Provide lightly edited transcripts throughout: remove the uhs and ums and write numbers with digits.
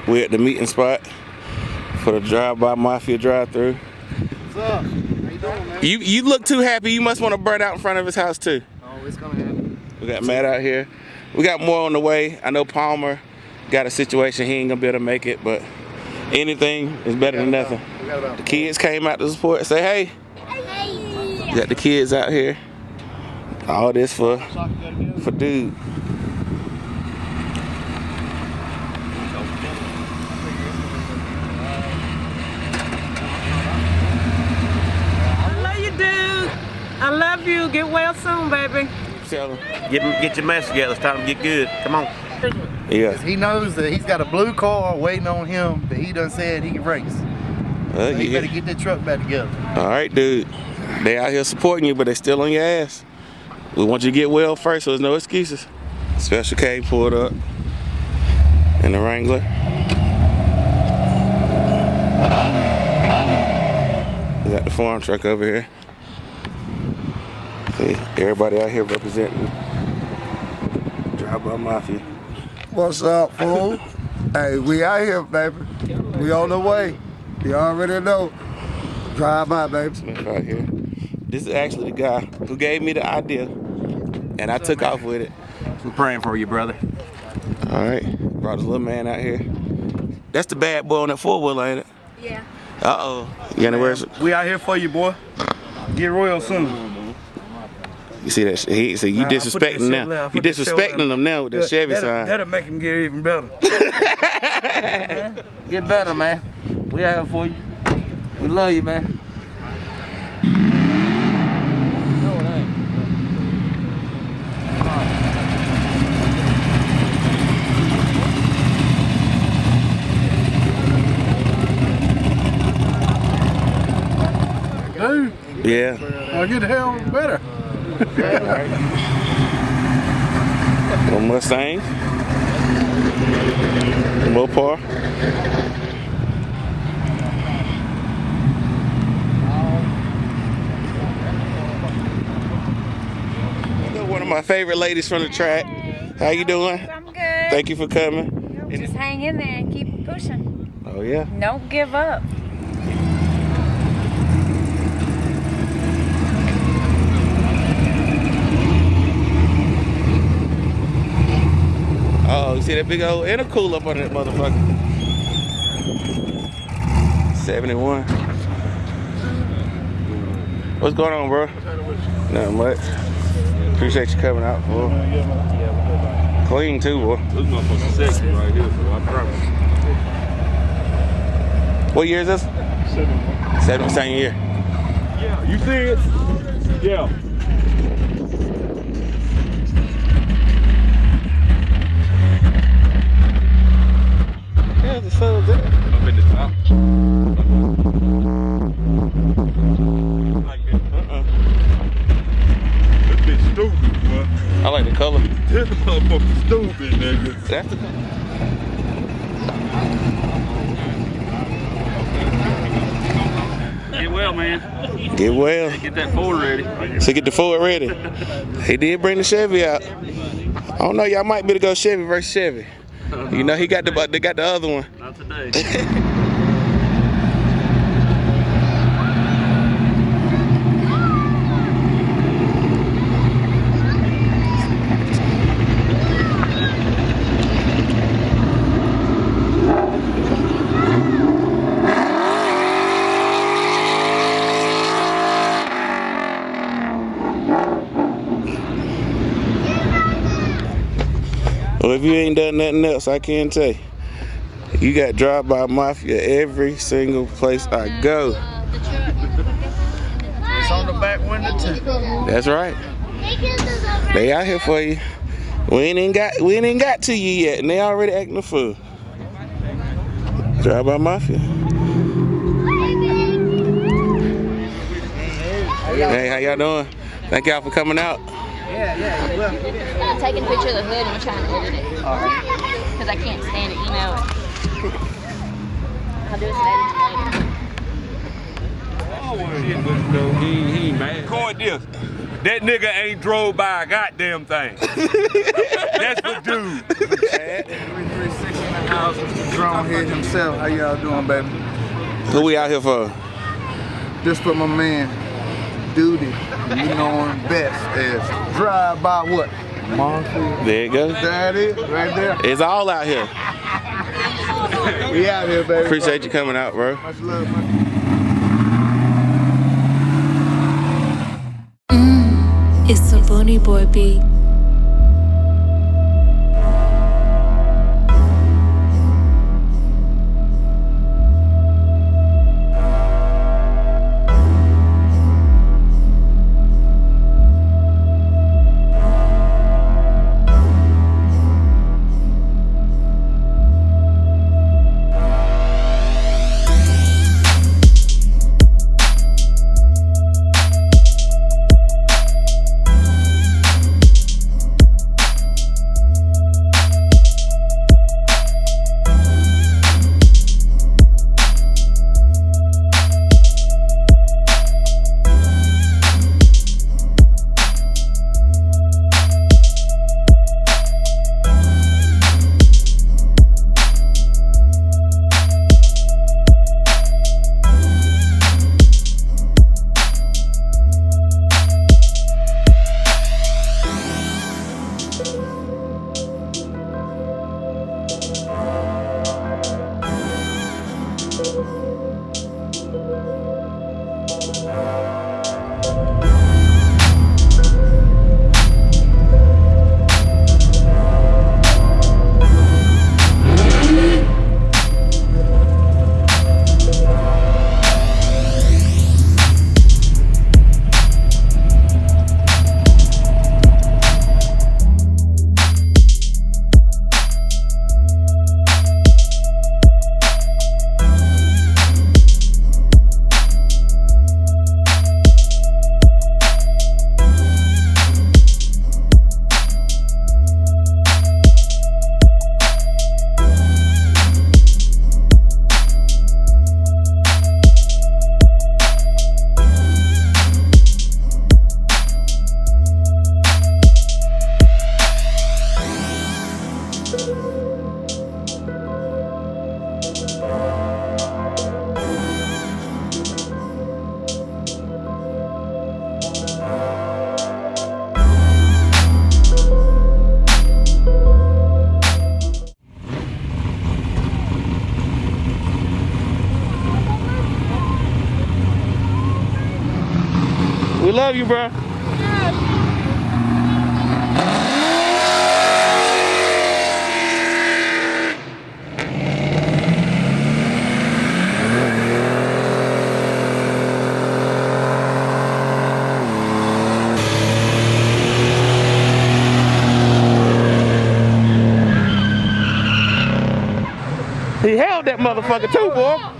We're at the meeting spot for the Drive by Mafia drive-through. What's up? How you doing, man? You look too happy. You must want to burn out in front of his house too. Oh, it's gonna happen. We got Matt out here. We got more on the way. I know Palmer got a situation. He ain't gonna be able to make it, but anything is better than nothing. The kids came out to support. Say hey. Hey. You got the kids out here. All this for dude. I love you. Get well soon, baby. Get your mess together. It's time to get good. Come on. Yeah. He knows that he's got a blue car waiting on him that he done said he can race. So he better get that truck back together. All right, dude. They out here supporting you, but they still on your ass. We want you to get well first, so there's no excuses. Special K pulled up in the Wrangler. We got the farm truck over here. See, everybody out here representing Drive by Mafia. What's up, fool? Hey, we out here, baby. We on the way. You already know. Drive by, baby. Smith out here. This is actually the guy who gave me the idea, and I took off with it. I'm praying for you, brother. All right, brought this little man out here. That's the bad boy on that four-wheeler, ain't it? Yeah. Uh-oh. You gonna wear some? We out here for you, boy. Get royal soon. You see that? You disrespecting them now. You disrespecting them now with that Chevy sign. That'll make him get even better. Get better, man. We out here for you. We love you, man. Dude. Yeah. I'll get the hell better. One Mustang. Mopar. One of my favorite ladies from the track. How you doing? I'm good. Thank you for coming. Just hang in there and keep pushing. Oh yeah. Don't give up. Oh, you see that big old intercooler up on that motherfucker? 71. What's going on, bro? Nothing much. Appreciate you coming out, boy. Clean too, boy. This motherfucker's sexy right here, so I promise. What year is this? 71. Same year. Yeah, you see it? Yeah. Yeah, the sun's there. Up in the top. Like that. That bitch stupid, boy. I like the color. This motherfucker stupid, nigga. That's the color. Get well, man. Get well. Get that Ford ready. So get the Ford ready. He did bring the Chevy out. I don't know, y'all might be to go Chevy versus Chevy. You know, they got the other one. Not today. Well, if you ain't done nothing else, I can't tell you. You got Drive by Mafia every single place I go. It's on the back window too. That's right. They out here for you. We ain't got to you yet, and they already acting a fool. Drive by Mafia. Hey, how y'all doing? Thank y'all for coming out. Yeah, well. I'm taking a picture of the hood and we're trying to edit it. Because I can't stand it, email it. I'll do some editing later. He ain't mad. Record this. That nigga ain't drove by a goddamn thing. That's for dude. house, Mr. Dronehead himself. How y'all doing, baby? Who we out here for? Just for my man, Duty. You know him best as Drive By what? Mafia. There it goes. That it, right there. It's all out here. We out here, baby. Appreciate you coming out, bro. Much love, man. It's a Bunny Boy beat. We love you, bro. He held that motherfucker too, boy.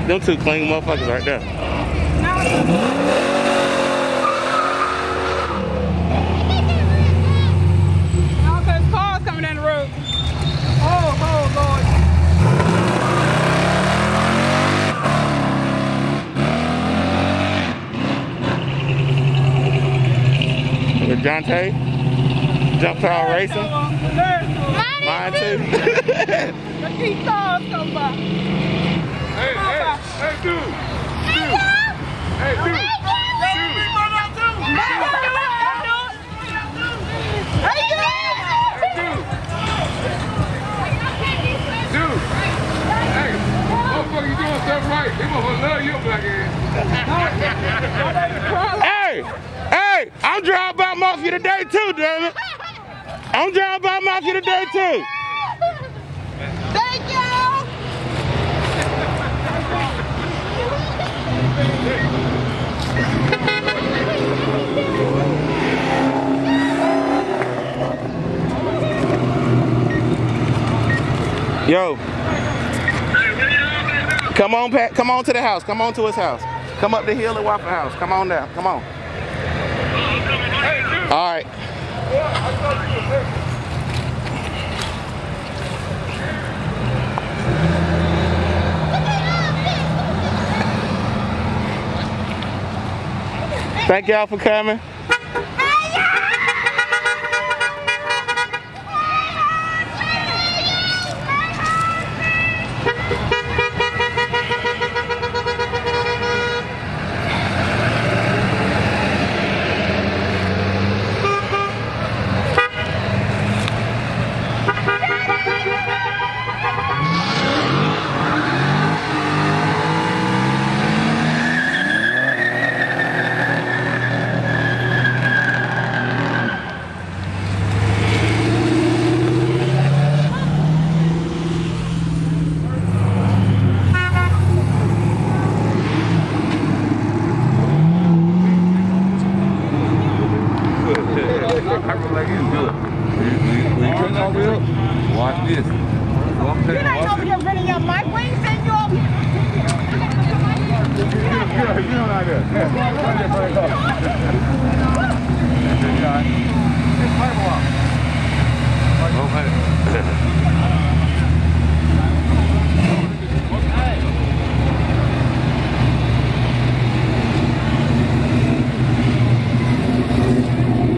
Them two clean motherfuckers right there. No, there's cars coming down the road. Oh, Lord. With Jonte, jump power racing. Mine too. The key cars come by. Hey, dude. Hey, dude. Dude. Hey, motherfucker, you doing something right. They motherfucker love you, black ass. Hey, I'm Drive By Mafia today too, damn it. I'm Drive By Mafia today too. Thank you. Yo. Come on, Pat. Come on to the house. Come on to his house. Come up the hill at Waffle House. Come on down. Come on. All right. Thank y'all for coming. Watch this. You ain't over here running your mic. We ain't send you over here.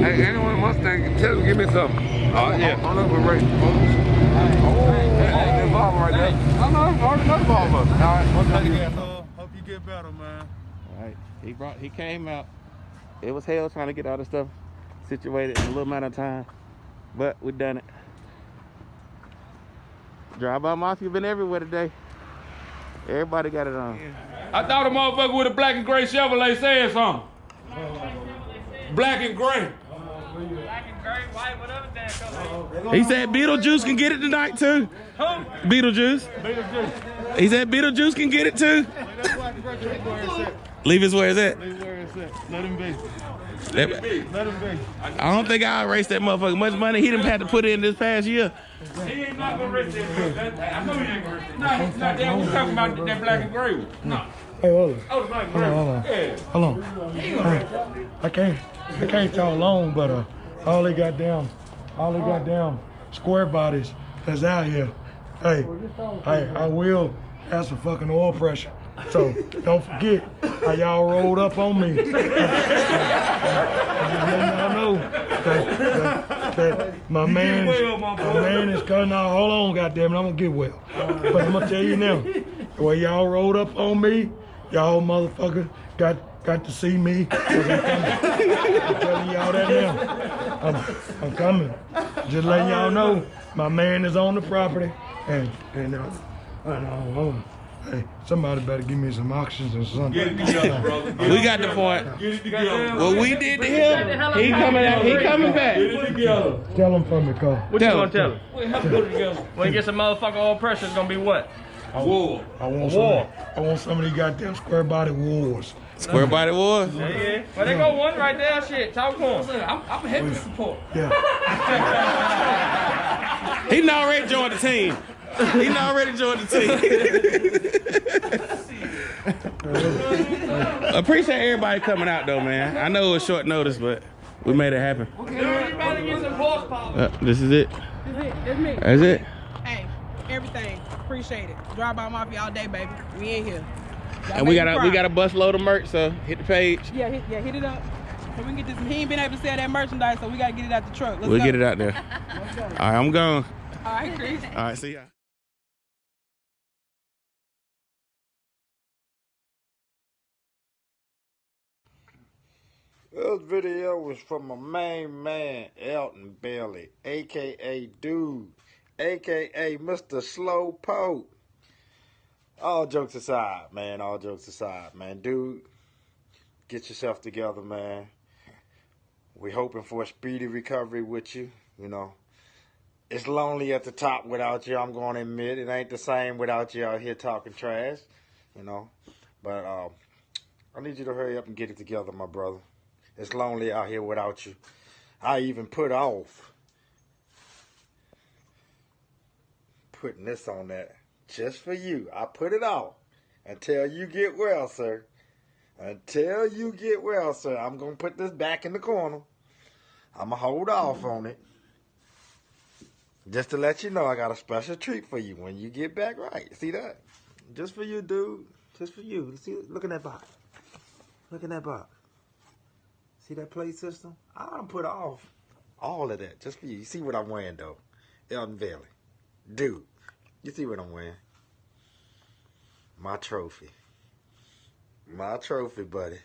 Hey, anyone Mustang, tell them, give me something. Oh, yeah. I'm up with Ray. That Volvo right there. I know, I already know the Volvo. All right, Hope you get better, man. All right. He came out. It was hell trying to get all this stuff situated in a little amount of time, but we done it. Drive By Mafia been everywhere today. Everybody got it on. I thought a motherfucker with a black and gray Chevrolet said something. Black and gray. Black and gray, white, whatever damn color. He said Beetlejuice can get it tonight too. Who? Beetlejuice. He said Beetlejuice can get it too. Leave his where it's at. Let him be. Let him be. I don't think I'll race that motherfucker. Much money he done had to put in this past year. He ain't not gonna race that. I know he ain't gonna race that. No, he's not there. We're talking about that black and gray one. No. Hey, hold on. Oh, the black and gray one. Yeah. Hold on. I can't talk long, but all they goddamn square bodies that's out here. Hey, I will have some fucking oil pressure. So don't forget how y'all rolled up on me. Y'all know that my man is cutting out. Hold on, goddamn it, I'm gonna get well. But I'm gonna tell you now, the way y'all rolled up on me, y'all motherfuckers got to see me. I'm telling y'all that now. I'm coming. Just letting y'all know my man is on the property, and hey, somebody better give me some oxygen or something. Get it together, brother. We got the point. Get it together. What we did to him, he coming back. Get it together. Tell him for me, Cole. What you gonna tell him? We have to put it together. When he gets a motherfucking oil pressure, it's gonna be what? War. I want some of these goddamn square body wars. Square body wars? Yeah. Well, there go one right there. Shit, talk to him. I'm happy to support. Yeah. He already joined the team. He already joined the team. Appreciate everybody coming out though, man. I know it was short notice, but we made it happen. Everybody get some horsepower. This is it. That's it. That's me. That's it. Hey, everything. Appreciate it. Drive by Mafia all day, baby. We in here. And we got a bus load of merch, so hit the page. Yeah, hit it up. So we can get this. He ain't been able to sell that merchandise, so we gotta get it out the truck. Let's We'll go. get it out there. Let's go. All right, I'm going. All right, Chris. All right, see ya. This video was from my main man, Elton Bailey, a.k.a. Dude, a.k.a. Mr. Slowpoke. All jokes aside, man, Dude, get yourself together, man. We're hoping for a speedy recovery with you, you know. It's lonely at the top without you, I'm going to admit. It ain't the same without you out here talking trash, you know. But I need you to hurry up and get it together, my brother. It's lonely out here without you. I even put off putting this on there just for you. I put it off until you get well, sir. Until you get well, sir. I'm going to put this back in the corner. I'm going to hold off on it. Just to let you know, I got a special treat for you when you get back right. See that? Just for you, dude. Just for you. See, look at that box. Look at that box. See that play system? I done put off all of that just for you. You see what I'm wearing, though? Elton Bailey. Dude, you see what I'm wearing? My trophy. My trophy, buddy.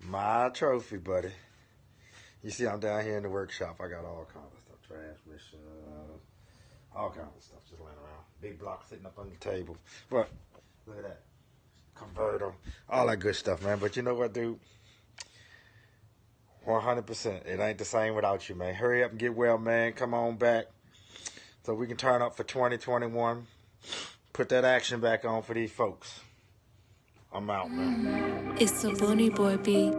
My trophy, buddy. You see I'm down here in the workshop. I got all kinds of stuff. Transmission, all kinds of stuff just laying around. Big block sitting up on the table. But, look at that. Converter. All that good stuff, man. But you know what, dude? 100%. It ain't the same without you, man. Hurry up and get well, man. Come on back so we can turn up for 2021. Put that action back on for these folks. I'm out, man. It's a Bunny Boy beat.